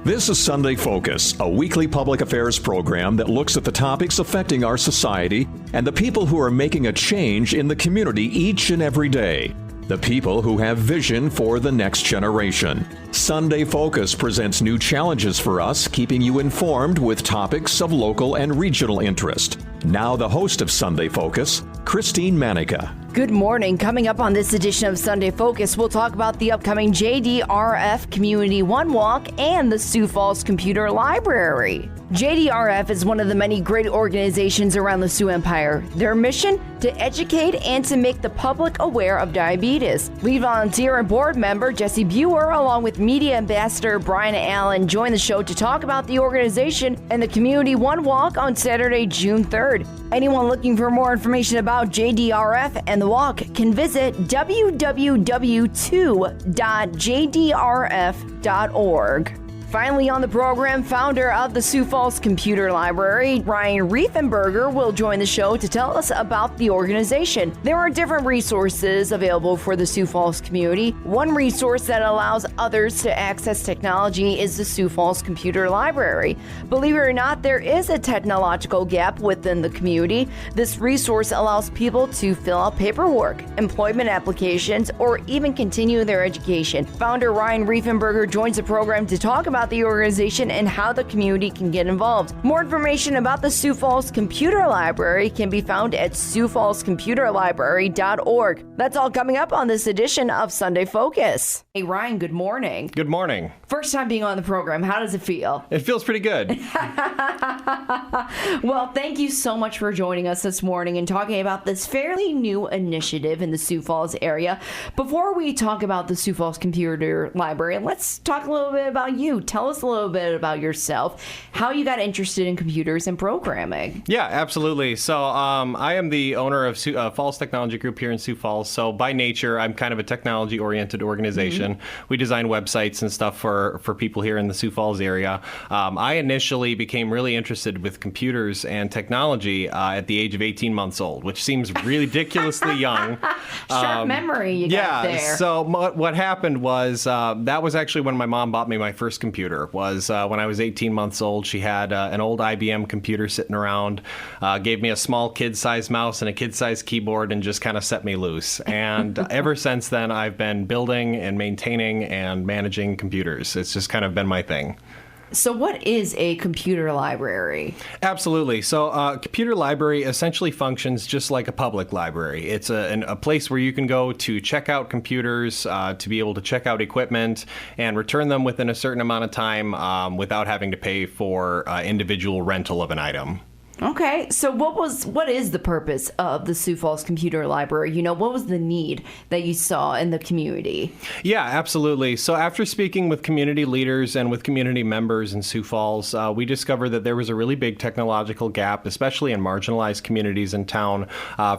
This is Sunday Focus, a weekly public affairs program that looks at the topics affecting our society and the people who are making a change in the community each and every day. The people who have vision for the next generation. Sunday Focus presents new challenges for us, keeping you informed with topics of local and regional interest. Now the host of Sunday Focus, Christine Manica. Good morning. Coming up on this edition of Sunday Focus, we'll talk about the upcoming JDRF Community One Walk and the Sioux Falls Computer Library. JDRF is one of the many great organizations around the Sioux Empire. Their mission? To educate and to make the public aware of diabetes. Lead volunteer and board member Jessi Buer, along with media ambassador Brian Allen, join the show to talk about the organization and the Community One Walk on Saturday, June 3rd. Anyone looking for more information about JDRF and the walk can visit www.2.jdrf.org. Finally on the program, founder of the Sioux Falls Computer Library, Ryan Reiffenberger, will join the show to tell us about the organization. There are different resources available for the Sioux Falls community. One resource that allows others to access technology is the Sioux Falls Computer Library. Believe it or not, there is a technological gap within the community. This resource allows people to fill out paperwork, employment applications, or even continue their education. Founder Ryan Reiffenberger joins the program to talk about the organization and how the community can get involved. More information about the Sioux Falls Computer Library can be found at siouxfallscomputerlibrary.org. That's all coming up on this edition of Sunday Focus. Hey, Ryan, good morning. Good morning. First time being on the program. How does it feel? It feels pretty good. Well, thank you so much for joining us this morning and talking about this fairly new initiative in the Sioux Falls area. Before we talk about the Sioux Falls Computer Library, let's talk a little bit about you. Tell us a little bit about yourself, how you got interested in computers and programming. Yeah, absolutely. So I am the owner of Falls Technology Group here in Sioux Falls. So by nature, I'm kind of a technology-oriented organization. Mm-hmm. We design websites and stuff for people here in the Sioux Falls area. I initially became really interested with computers and technology at the age of 18 months old, which seems ridiculously young. Sharp memory you got there. Yeah, so what happened was that was actually when my mom bought me my first computer. Was when I was 18 months old. She had an old IBM computer sitting around, gave me a small kid-sized mouse and a kid-sized keyboard, and just kind of set me loose. And ever since then, I've been building and maintaining and managing computers. It's just kind of been my thing. So what is a computer library? Absolutely. So a computer library essentially functions just like a public library. It's a place where you can go to check out computers, to be able to check out equipment and return them within a certain amount of time without having to pay for individual rental of an item. Okay, so what is the purpose of the Sioux Falls Computer Library? You know, what was the need that you saw in the community? Yeah, absolutely. So after speaking with community leaders and with community members in Sioux Falls, we discovered that there was a really big technological gap, especially in marginalized communities in town,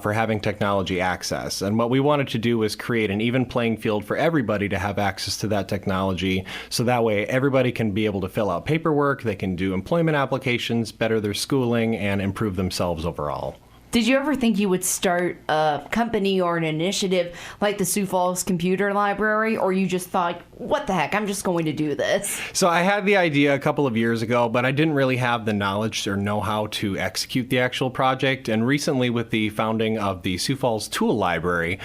for having technology access. And what we wanted to do was create an even playing field for everybody to have access to that technology, so that way everybody can be able to fill out paperwork, they can do employment applications, better their schooling, and improve themselves overall. Did you ever think you would start a company or an initiative like the Sioux Falls Computer Library, or you just thought, what the heck, I'm just going to do this? So I had the idea a couple of years ago, but I didn't really have the knowledge or know-how to execute the actual project. And recently, with the founding of the Sioux Falls Tool Library,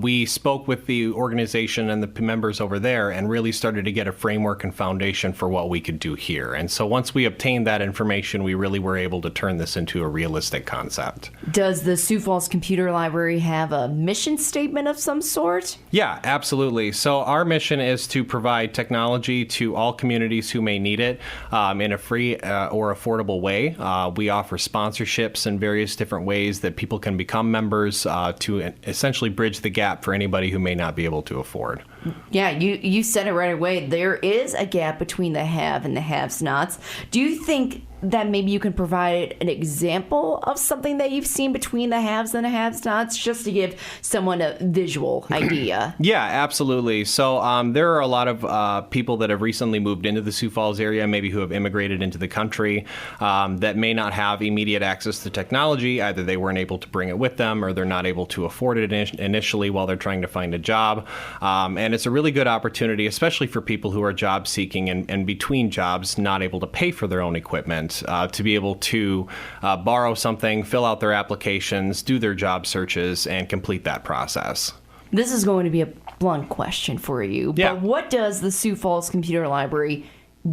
we spoke with the organization and the members over there and really started to get a framework and foundation for what we could do here. And so once we obtained that information, we really were able to turn this into a realistic concept. Does the Sioux Falls Computer Library have a mission statement of some sort? Yeah, absolutely. So our mission is to provide technology to all communities who may need it in a free or affordable way. We offer sponsorships in various different ways that people can become members to essentially bridge the gap for anybody who may not be able to afford. Yeah, you said it right away. There is a gap between the have and the have-nots. Do you think that maybe you can provide an example of something that you've seen between the haves and the have-nots, just to give someone a visual idea? Yeah, absolutely. So there are a lot of people that have recently moved into the Sioux Falls area, maybe who have immigrated into the country, that may not have immediate access to technology. Either they weren't able to bring it with them, or they're not able to afford it initially while they're trying to find a job. And it's a really good opportunity, especially for people who are job seeking and between jobs, not able to pay for their own equipment, to be able to borrow something, fill out their applications, do their job searches, and complete that process. This is going to be a blunt question for you, but what does the Sioux Falls Computer Library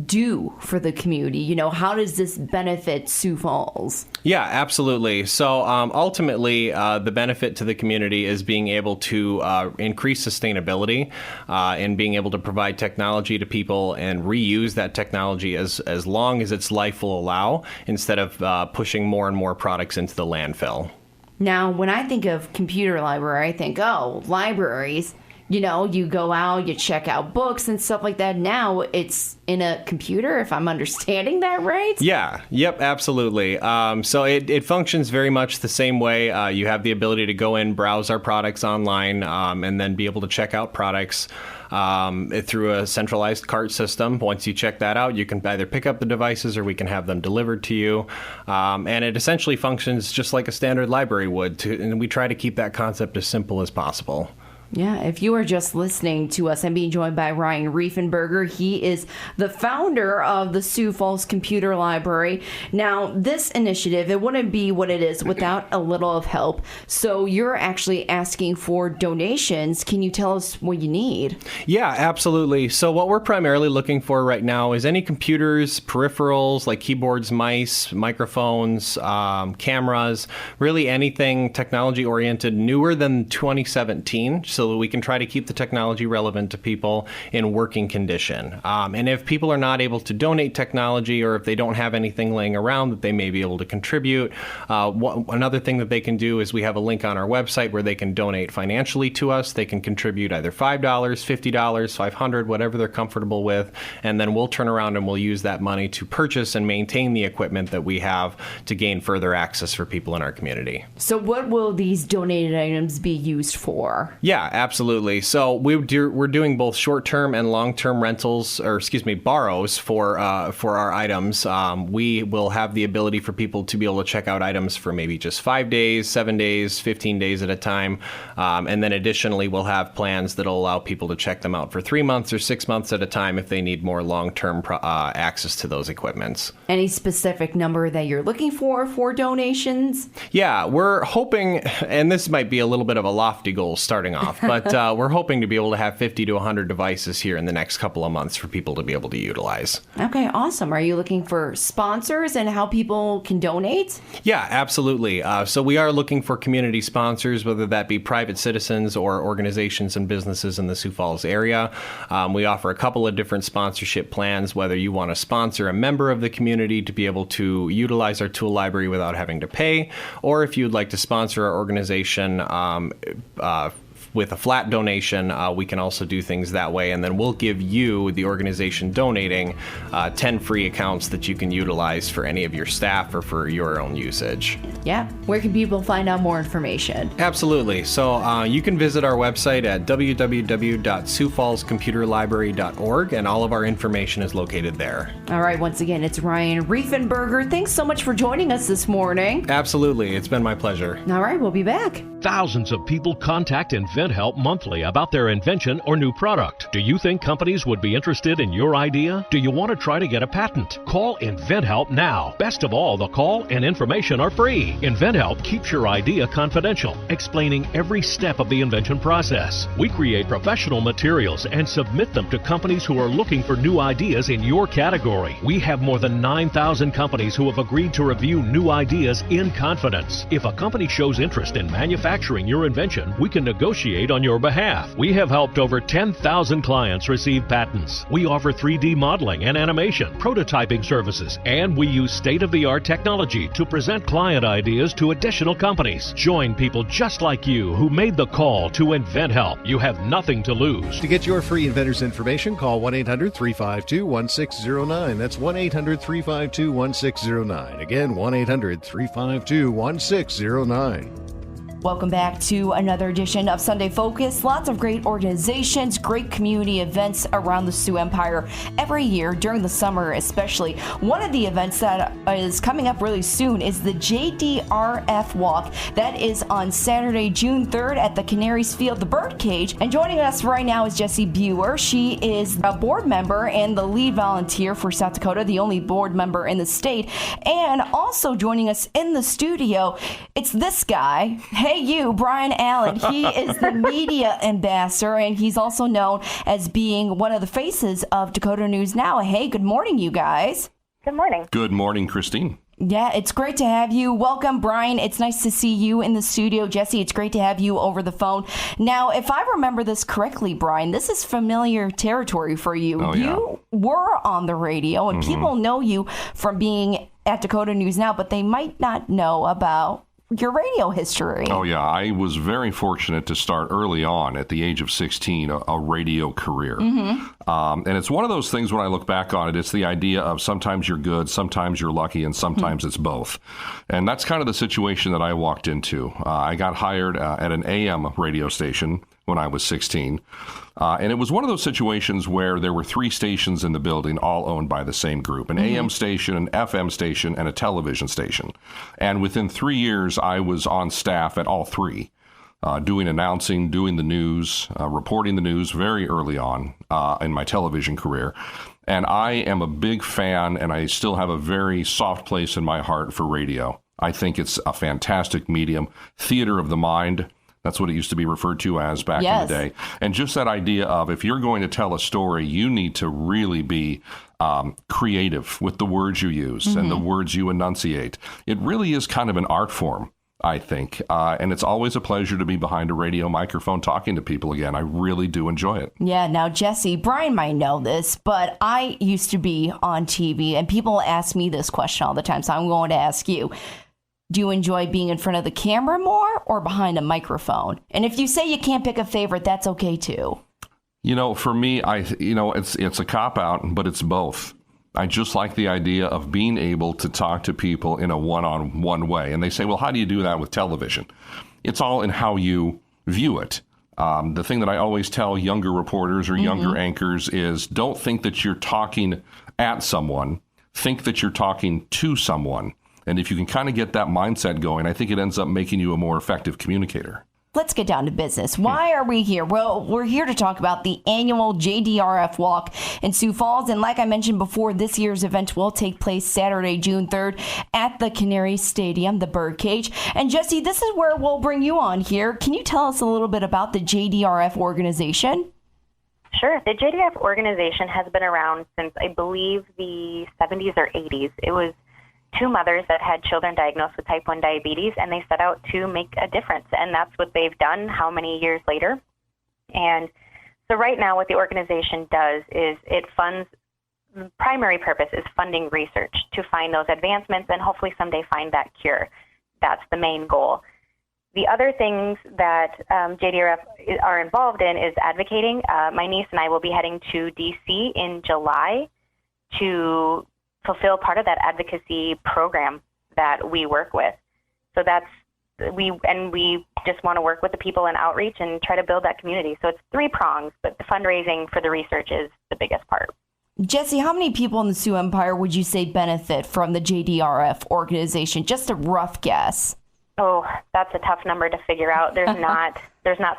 do for the community? You know, how does this benefit Sioux Falls? Yeah, absolutely. So ultimately, the benefit to the community is being able to increase sustainability and being able to provide technology to people and reuse that technology as long as its life will allow, instead of pushing more and more products into the landfill. Now, when I think of computer library, I think, oh, libraries. You know, you go out, you check out books and stuff like that. Now it's in a computer, if I'm understanding that right? Yeah. Yep, absolutely. So it functions very much the same way. You have the ability to go in, browse our products online, and then be able to check out products through a centralized cart system. Once you check that out, you can either pick up the devices or we can have them delivered to you. And it essentially functions just like a standard library would, and we try to keep that concept as simple as possible. Yeah, if you are just listening to us, I'm being joined by Ryan Reiffenberger. He is the founder of the Sioux Falls Computer Library. Now, this initiative, it wouldn't be what it is without a little of help. So you're actually asking for donations. Can you tell us what you need? Yeah, absolutely. So what we're primarily looking for right now is any computers, peripherals like keyboards, mice, microphones, cameras, really anything technology-oriented newer than 2017, so that we can try to keep the technology relevant to people in working condition. And if people are not able to donate technology, or if they don't have anything laying around that they may be able to contribute, another thing that they can do is we have a link on our website where they can donate financially to us. They can contribute either $5, $50, $500, whatever they're comfortable with, and then we'll turn around and we'll use that money to purchase and maintain the equipment that we have to gain further access for people in our community. So what will these donated items be used for? Yeah, absolutely. So we're doing both short-term and long-term rentals, or borrows for our items. We will have the ability for people to be able to check out items for maybe just 5 days, 7 days, 15 days at a time. And then additionally, we'll have plans that'll allow people to check them out for 3 months or 6 months at a time if they need more long-term access to those equipments. Any specific number that you're looking for donations? Yeah, we're hoping, and this might be a little bit of a lofty goal starting off, but we're hoping to be able to have 50 to 100 devices here in the next couple of months for people to be able to utilize. Okay, awesome. Are you looking for sponsors and how people can donate? Yeah, absolutely. So we are looking for community sponsors, whether that be private citizens or organizations and businesses in the Sioux Falls area. We offer a couple of different sponsorship plans, whether you want to sponsor a member of the community to be able to utilize our tool library without having to pay, or if you'd like to sponsor our organization with a flat donation, we can also do things that way, and then we'll give you, the organization donating, 10 free accounts that you can utilize for any of your staff or for your own usage. Yeah. Where can people find out more information? Absolutely. So you can visit our website at www.siouxfallscomputerlibrary.org, and all of our information is located there. All right. Once again, it's Ryan Reiffenberger. Thanks so much for joining us this morning. Absolutely. It's been my pleasure. All right. We'll be back. Thousands of people contact InventHelp monthly about their invention or new product. Do you think companies would be interested in your idea? Do you want to try to get a patent? Call InventHelp now. Best of all, the call and information are free. InventHelp keeps your idea confidential, explaining every step of the invention process. We create professional materials and submit them to companies who are looking for new ideas in your category. We have more than 9,000 companies who have agreed to review new ideas in confidence. If a company shows interest in manufacturing your invention, we can negotiate negotiate on your behalf. We have helped over 10,000 clients receive patents. We offer 3D modeling and animation, prototyping services, and we use state-of-the-art technology to present client ideas to additional companies. Join people just like you who made the call to InventHelp. You have nothing to lose. To get your free inventors information, call 1-800-352-1609. That's 1-800-352-1609. Again, 1-800-352-1609. Welcome back to another edition of Sunday Focus. Lots of great organizations, great community events around the Sioux Empire every year during the summer especially. One of the events that is coming up really soon is the JDRF Walk. That is on Saturday, June 3rd at the Canaries Field, the Birdcage. And joining us right now is Jessi Buer. She is a board member and the lead volunteer for South Dakota, the only board member in the state. And also joining us in the studio, it's this guy. Hey, you, Brian Allen. He is the media ambassador, and he's also known as being one of the faces of Dakota News Now. Hey, good morning, you guys. Good morning. Good morning, Christine. Yeah, it's great to have you. Welcome, Brian. It's nice to see you in the studio. Jessi, it's great to have you over the phone. Now, if I remember this correctly, Brian, this is familiar territory for you. Oh, yeah. You were on the radio, and people know you from being at Dakota News Now, but they might not know about your radio history. Oh, yeah. I was very fortunate to start early on at the age of 16, a radio career. And it's one of those things when I look back on it, it's the idea of sometimes you're good, sometimes you're lucky, and sometimes it's both. And that's kind of the situation that I walked into. I got hired at an AM radio station when I was 16. And it was one of those situations where there were 3 stations in the building, all owned by the same group, an AM station, an FM station, and a television station. And within 3 years, I was on staff at all 3, doing announcing, doing the news, reporting the news very early on in my television career. And I am a big fan, and I still have a very soft place in my heart for radio. I think it's a fantastic medium, theater of the mind. That's what it used to be referred to as back in the day. And just that idea of if you're going to tell a story, you need to really be creative with the words you use and the words you enunciate. It really is kind of an art form, I think. And it's always a pleasure to be behind a radio microphone talking to people again. I really do enjoy it. Yeah. Now, Jessi, Brian might know this, but I used to be on TV, and people ask me this question all the time, so I'm going to ask you. Do you enjoy being in front of the camera more or behind a microphone? And if you say you can't pick a favorite, that's okay too. You know, for me, it's a cop-out, but it's both. I just like the idea of being able to talk to people in a one-on-one way. And they say, well, how do you do that with television? It's all in how you view it. The thing that I always tell younger reporters or younger anchors is don't think that you're talking at someone. Think that you're talking to someone. And if you can kind of get that mindset going, I think it ends up making you a more effective communicator. Let's get down to business. Why are we here? Well, we're here to talk about the annual JDRF Walk in Sioux Falls. And like I mentioned before, this year's event will take place Saturday, June 3rd at the Canary Stadium, the Birdcage. And Jessi, this is where we'll bring you on here. Can you tell us a little bit about the JDRF organization? Sure. The JDRF organization has been around since, I believe, the 70s or 80s. It was 2 mothers that had children diagnosed with type 1 diabetes, and they set out to make a difference. And that's what they've done how many years later. And so right now what the organization does is it funds, the primary purpose is funding research to find those advancements and hopefully someday find that cure. That's the main goal. The other things that JDRF are involved in is advocating. My niece and I will be heading to D.C. in July to fulfill part of that advocacy program that we work with. So we just want to work with the people in outreach and try to build that community. So it's 3 prongs, but the fundraising for the research is the biggest part. Jessi, how many people in the Sioux Empire would you say benefit from the JDRF organization? Just a rough guess. Oh, that's a tough number to figure out. There's not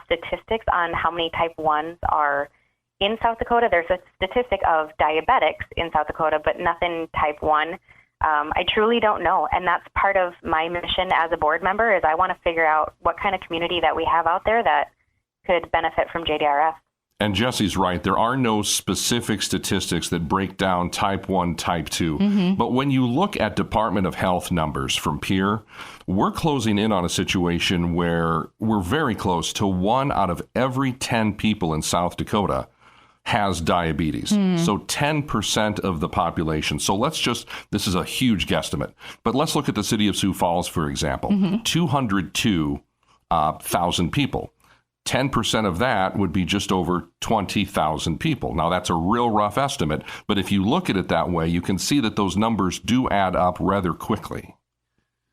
statistics on how many type 1s are in South Dakota. There's a statistic of diabetics in South Dakota, but nothing type 1. I truly don't know. And that's part of my mission as a board member is I want to figure out what kind of community that we have out there that could benefit from JDRF. And Jessi's right. There are no specific statistics that break down type 1, type 2. But when you look at Department of Health numbers from Peer, we're closing in on a situation where we're very close to 1 out of every 10 people in South Dakota has diabetes. So 10% of the population. So this is a huge guesstimate, but let's look at the city of Sioux Falls, for example, 202,000 people. 10% of that would be just over 20,000 people. Now, that's a real rough estimate, but if you look at it that way, you can see that those numbers do add up rather quickly.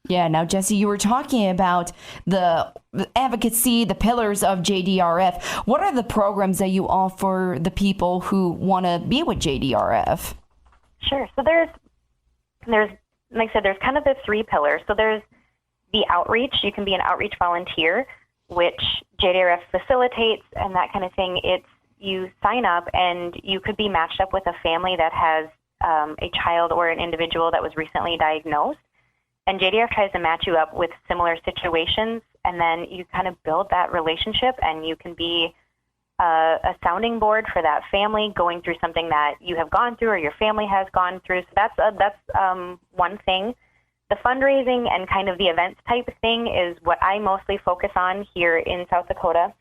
Yeah. Now, Jessi, you were talking about the advocacy, the pillars of JDRF. What are the programs that you offer the people who want to be with JDRF? Sure. So there's, like I said, there's kind of the 3 pillars. So there's the outreach. You can be an outreach volunteer, which JDRF facilitates and that kind of thing. You sign up and you could be matched up with a family that has a child or an individual that was recently diagnosed. And JDRF tries to match you up with similar situations, and then you kind of build that relationship, and you can be a sounding board for that family going through something that you have gone through or your family has gone through. So that's one thing. The fundraising and kind of the events type thing is what I mostly focus on here in South Dakota.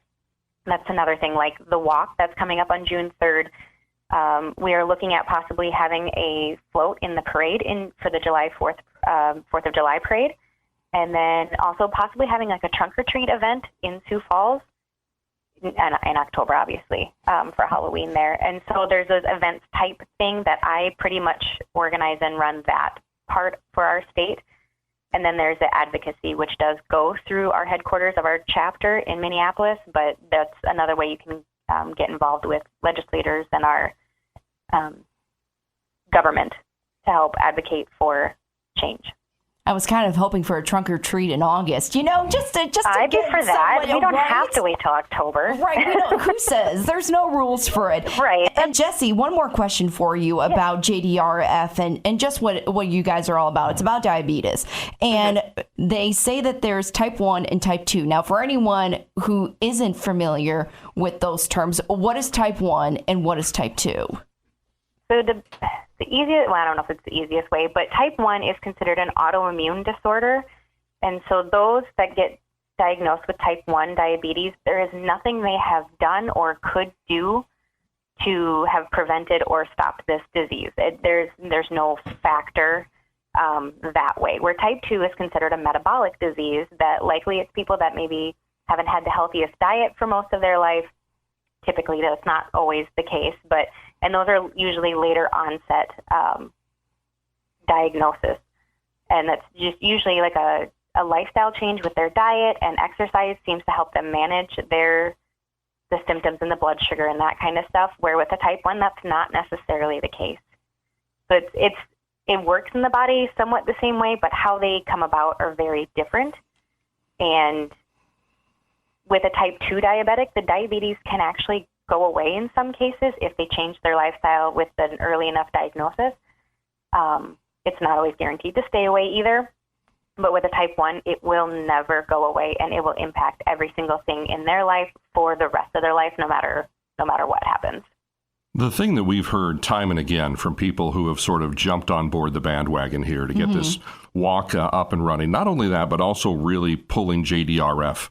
That's another thing, like the walk that's coming up on June 3rd. We are looking at possibly having a float in the parade for the July 4th of July parade, and then also possibly having like a trunk or treat event in Sioux Falls in October, obviously, for Halloween there. And so there's those events type thing that I pretty much organize and run that part for our state. And then there's the advocacy, which does go through our headquarters of our chapter in Minneapolis, but that's another way you can get involved with legislators and our government to help advocate for change. I was kind of hoping for a trunk or treat in August, just to I'd be for that. We don't right? have to wait till October. Right. Who says? There's no rules for it. Right. And Jessi, one more question for you about JDRF and just what you guys are all about. It's about diabetes. And they say that there's type 1 and type 2. Now, for anyone who isn't familiar with those terms, what is type 1 and what is type 2? So the easiest, I don't know if it's the easiest way, but type 1 is considered an autoimmune disorder. And so those that get diagnosed with type 1 diabetes, there is nothing they have done or could do to have prevented or stopped this disease. There's no factor that way. Where type 2 is considered a metabolic disease, that likely it's people that maybe haven't had the healthiest diet for most of their life. Typically, that's not always the case, and those are usually later onset diagnosis. And that's just usually like a lifestyle change with their diet, and exercise seems to help them manage the symptoms and the blood sugar and that kind of stuff, where with a type 1, that's not necessarily the case. So it works in the body somewhat the same way, but how they come about are very different. And with a type 2 diabetic, the diabetes can actually go away in some cases if they change their lifestyle with an early enough diagnosis. It's not always guaranteed to stay away either, but with a type 1, it will never go away, and it will impact every single thing in their life for the rest of their life, no matter what happens. The thing that we've heard time and again from people who have sort of jumped on board the bandwagon here to get this walk up and running, not only that, but also really pulling JDRF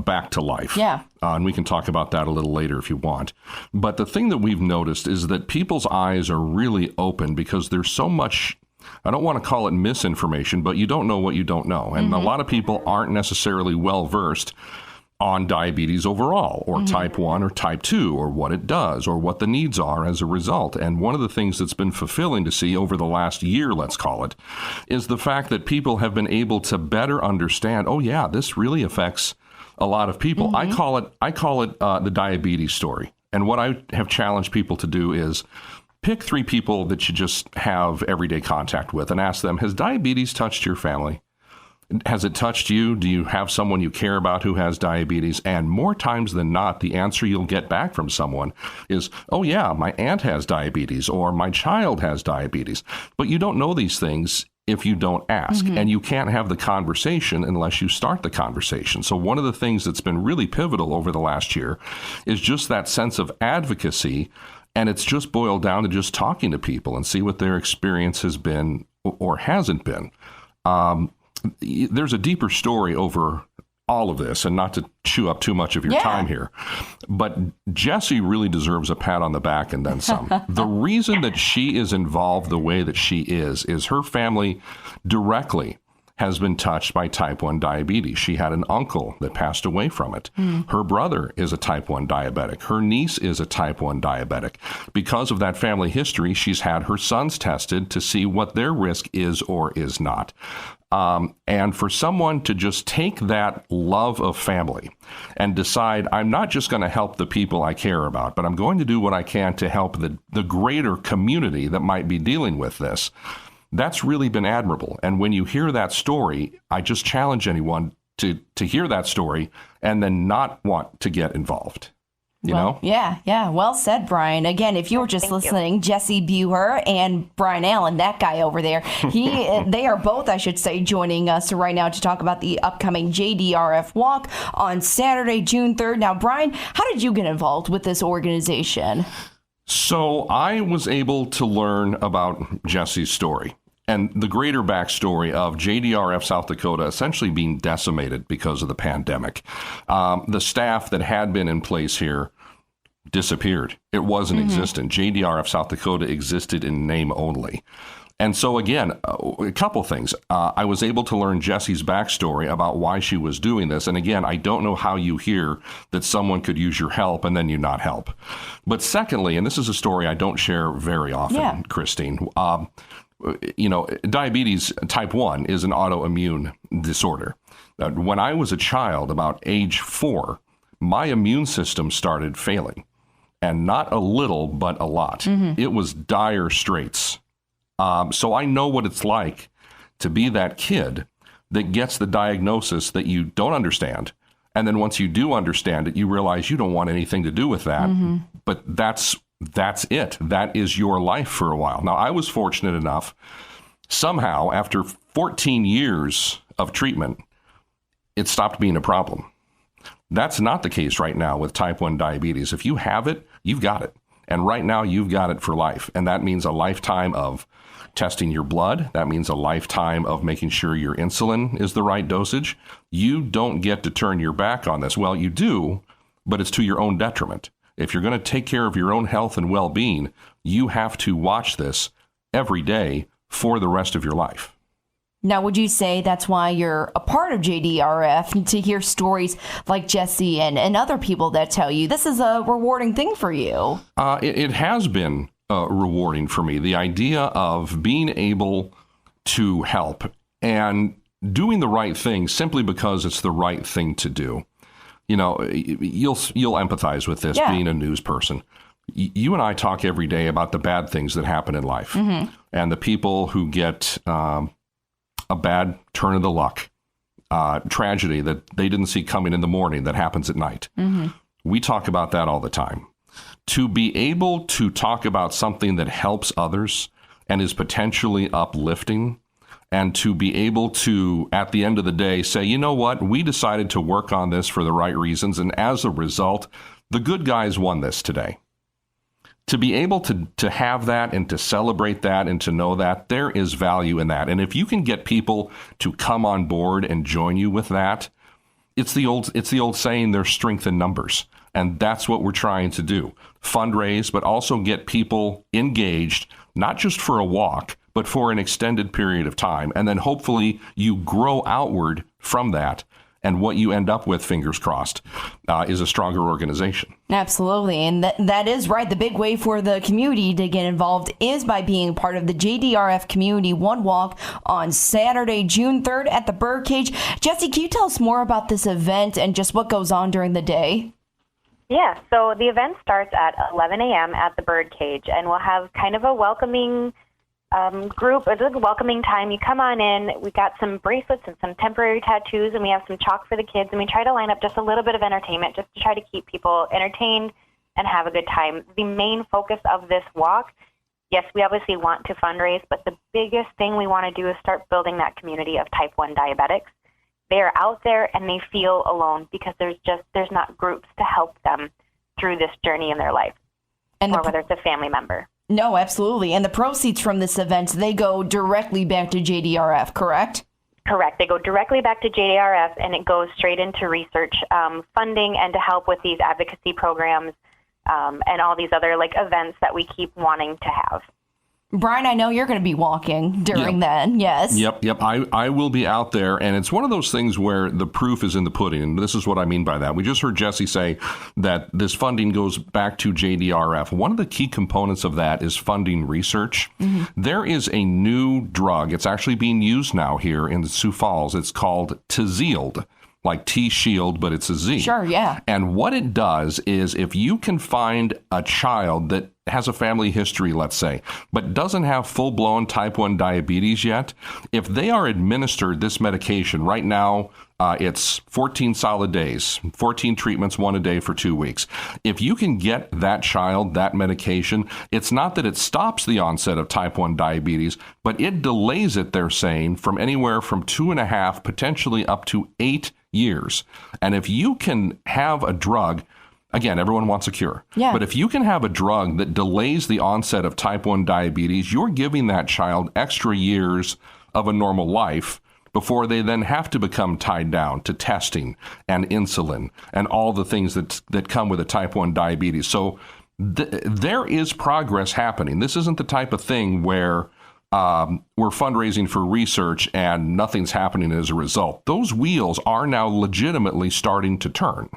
back to life. Yeah. And we can talk about that a little later if you want. But the thing that we've noticed is that people's eyes are really open because there's so much, I don't want to call it misinformation, but you don't know what you don't know. And a lot of people aren't necessarily well-versed on diabetes overall, or type 1 or type 2, or what it does, or what the needs are as a result. And one of the things that's been fulfilling to see over the last year, let's call it, is the fact that people have been able to better understand, oh yeah, this really affects a lot of people. I call it the diabetes story. And what I have challenged people to do is pick 3 people that you just have everyday contact with and ask them, has diabetes touched your family? Has it touched you? Do you have someone you care about who has diabetes? And more times than not, the answer you'll get back from someone is, oh yeah, my aunt has diabetes, or my child has diabetes. But you don't know these things if you don't ask. And you can't have the conversation unless you start the conversation. So one of the things that's been really pivotal over the last year is just that sense of advocacy. And it's just boiled down to just talking to people and see what their experience has been or hasn't been. There's a deeper story over all of this, and not to chew up too much of your time here, but Jessi really deserves a pat on the back and then some. The reason that she is involved the way that she is her family directly has been touched by type 1 diabetes. She had an uncle that passed away from it. Her brother is a type 1 diabetic. Her niece is a type 1 diabetic. Because of that family history, she's had her sons tested to see what their risk is or is not. And for someone to just take that love of family and decide, I'm not just going to help the people I care about, but I'm going to do what I can to help the greater community that might be dealing with this, that's really been admirable. And when you hear that story, I just challenge anyone to hear that story and then not want to get involved. You know? Yeah. Well said, Brian. Again, if you were just listening, Jessi Buer and Brian Allen, that guy over there, they are both, I should say, joining us right now to talk about the upcoming JDRF walk on Saturday, June 3rd. Now, Brian, how did you get involved with this organization? So I was able to learn about Jessi's story and the greater backstory of JDRF South Dakota essentially being decimated because of the pandemic. The staff that had been in place here disappeared. It wasn't existent. JDRF South Dakota existed in name only. And so, again, a couple things. I was able to learn Jessi's backstory about why she was doing this. And again, I don't know how you hear that someone could use your help and then you not help. But secondly, and this is a story I don't share very often, Christine, diabetes type 1 is an autoimmune disorder. When I was a child, about age 4, my immune system started failing. And not a little, but a lot. It was dire straits. So I know what it's like to be that kid that gets the diagnosis that you don't understand. And then once you do understand it, you realize you don't want anything to do with that. But that's it. That is your life for a while. Now, I was fortunate enough, somehow, after 14 years of treatment, it stopped being a problem. That's not the case right now with type 1 diabetes. If you have it, you've got it. And right now, you've got it for life. And that means a lifetime of testing your blood. That means a lifetime of making sure your insulin is the right dosage. You don't get to turn your back on this. Well, you do, but it's to your own detriment. If you're going to take care of your own health and well-being, you have to watch this every day for the rest of your life. Now, would you say that's why you're a part of JDRF, to hear stories like Jessi and other people that tell you this is a rewarding thing for you? It has been rewarding for me. The idea of being able to help and doing the right thing simply because it's the right thing to do. You know, you'll empathize with this, being a news person. You and I talk every day about the bad things that happen in life and the people who get a bad turn of the luck, tragedy that they didn't see coming in the morning that happens at night. We talk about that all the time. To be able to talk about something that helps others and is potentially uplifting, and to be able to, at the end of the day, say, you know what, we decided to work on this for the right reasons, and as a result, the good guys won this today. To be able to have that and to celebrate that and to know that, there is value in that. And if you can get people to come on board and join you with that, it's the old saying, there's strength in numbers. And that's what we're trying to do. Fundraise, but also get people engaged, not just for a walk, but for an extended period of time. And then hopefully you grow outward from that. And what you end up with, fingers crossed, is a stronger organization. Absolutely. And that is right. The big way for the community to get involved is by being part of the JDRF Community One Walk on Saturday, June 3rd at the Birdcage. Jessi, can you tell us more about this event and just what goes on during the day? Yeah, so the event starts at 11 a.m. at the Birdcage, and we'll have kind of a welcoming group. It's a welcoming time. You come on in. We got some bracelets and some temporary tattoos, and we have some chalk for the kids, and we try to line up just a little bit of entertainment just to try to keep people entertained and have a good time. The main focus of this walk, yes, we obviously want to fundraise, but the biggest thing we want to do is start building that community of type 1 diabetics. They are out there and they feel alone because there's not groups to help them through this journey in their life, or whether it's a family member. No, absolutely. And the proceeds from this event, they go directly back to JDRF, correct? Correct. They go directly back to JDRF, and it goes straight into research funding and to help with these advocacy programs and all these other events that we keep wanting to have. Brian, I know you're going to be walking during then, yes? Yep. I will be out there, and it's one of those things where the proof is in the pudding, and this is what I mean by that. We just heard Jessi say that this funding goes back to JDRF. One of the key components of that is funding research. Mm-hmm. There is a new drug. It's actually being used now here in Sioux Falls. It's called Tzield. Like T-Shield, but it's a Z. Sure, yeah. And what it does is if you can find a child that has a family history, let's say, but doesn't have full-blown type 1 diabetes yet, if they are administered this medication, right now it's 14 solid days, 14 treatments, 1 a day for 2 weeks. If you can get that child that medication, it's not that it stops the onset of type 1 diabetes, but it delays it, they're saying, from anywhere from 2.5, potentially up to 8 years. And if you can have a drug, again, everyone wants a cure. Yeah. But if you can have a drug that delays the onset of type 1 diabetes, you're giving that child extra years of a normal life before they then have to become tied down to testing and insulin and all the things that come with a type 1 diabetes. So there is progress happening. This isn't the type of thing where we're fundraising for research and nothing's happening as a result. Those wheels are now legitimately starting to turn.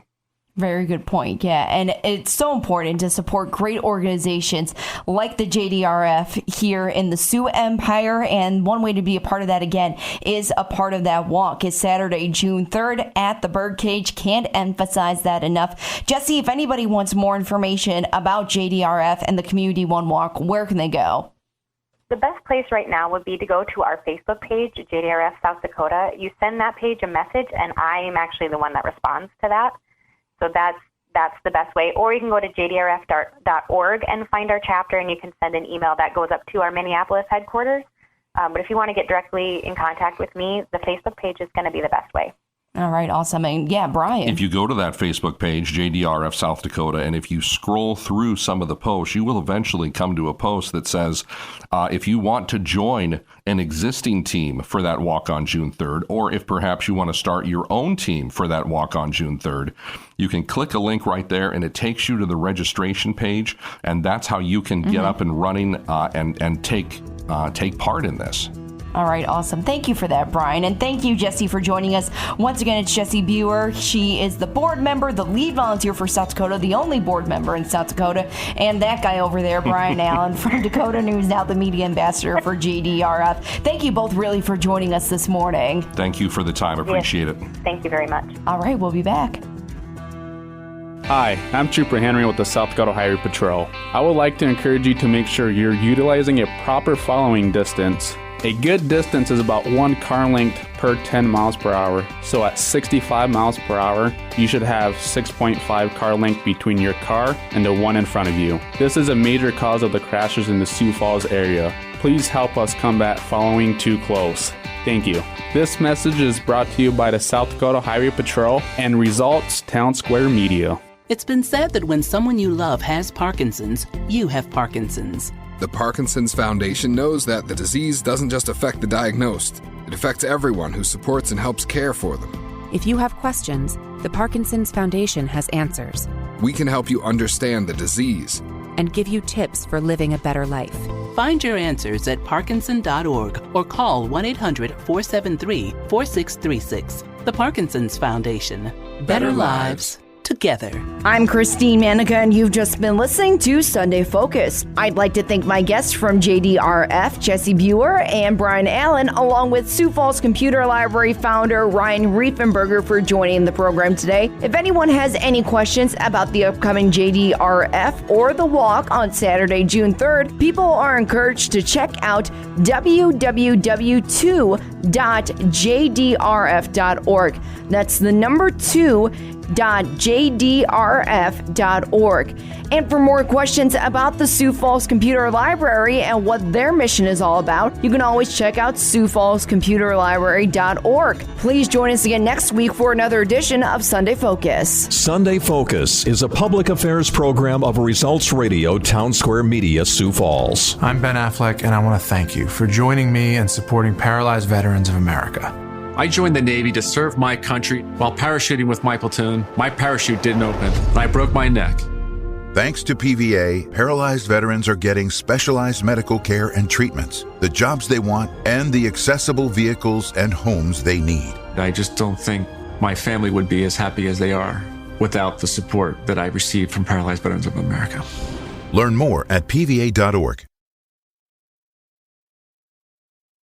Very good point. Yeah. And it's so important to support great organizations like the JDRF here in the Sioux Empire. And one way to be a part of that, again, is a part of that walk. It's Saturday, June 3rd at the Birdcage. Can't emphasize that enough. Jessi, if anybody wants more information about JDRF and the Community One Walk, where can they go? The best place right now would be to go to our Facebook page, JDRF South Dakota. You send that page a message, and I am actually the one that responds to that. So that's the best way. Or you can go to jdrf.org and find our chapter, and you can send an email that goes up to our Minneapolis headquarters. But if you want to get directly in contact with me, the Facebook page is going to be the best way. All right, awesome. And yeah, Brian. If you go to that Facebook page, JDRF South Dakota, and if you scroll through some of the posts, you will eventually come to a post that says, if you want to join an existing team for that walk on June 3rd, or if perhaps you want to start your own team for that walk on June 3rd, you can click a link right there and it takes you to the registration page. And that's how you can get up and running and take part in this. All right, awesome. Thank you for that, Brian. And thank you, Jessi, for joining us. Once again, it's Jessi Buer. She is the board member, the lead volunteer for South Dakota, the only board member in South Dakota. And that guy over there, Brian Allen from Dakota News, now the media ambassador for JDRF. Thank you both really for joining us this morning. Thank you for the time. Appreciate it. Thank you very much. All right, we'll be back. Hi, I'm Trooper Henry with the South Dakota Highway Patrol. I would like to encourage you to make sure you're utilizing a proper following distance. A good distance is about 1 car length per 10 miles per hour. So at 65 miles per hour, you should have 6.5 car length between your car and the one in front of you. This is a major cause of the crashes in the Sioux Falls area. Please help us combat following too close. Thank you. This message is brought to you by the South Dakota Highway Patrol and Results Town Square Media. It's been said that when someone you love has Parkinson's, you have Parkinson's. The Parkinson's Foundation knows that the disease doesn't just affect the diagnosed. It affects everyone who supports and helps care for them. If you have questions, the Parkinson's Foundation has answers. We can help you understand the disease and give you tips for living a better life. Find your answers at parkinson.org or call 1-800-473-4636. The Parkinson's Foundation. Better lives together. I'm Christine Manica, and you've just been listening to Sunday Focus. I'd like to thank my guests from JDRF, Jessi Buer and Brian Allen, along with Sioux Falls Computer Library founder Ryan Reiffenberger for joining the program today. If anyone has any questions about the upcoming JDRF or the walk on Saturday, June 3rd, people are encouraged to check out www.2.jdrf.org. That's the number 2, www.jdrf.org. And for more questions about the Sioux Falls Computer Library and what their mission is all about, you can always check out SiouxFallsComputerLibrary.org. Please join us again next week for another edition of Sunday Focus. Sunday Focus is a public affairs program of Results Radio Town Square Media, Sioux Falls. I'm Ben Affleck, and I want to thank you for joining me and supporting Paralyzed Veterans of America. I joined the Navy to serve my country. While parachuting with my platoon, my parachute didn't open, and I broke my neck. Thanks to PVA, paralyzed veterans are getting specialized medical care and treatments, the jobs they want, and the accessible vehicles and homes they need. I just don't think my family would be as happy as they are without the support that I received from Paralyzed Veterans of America. Learn more at PVA.org.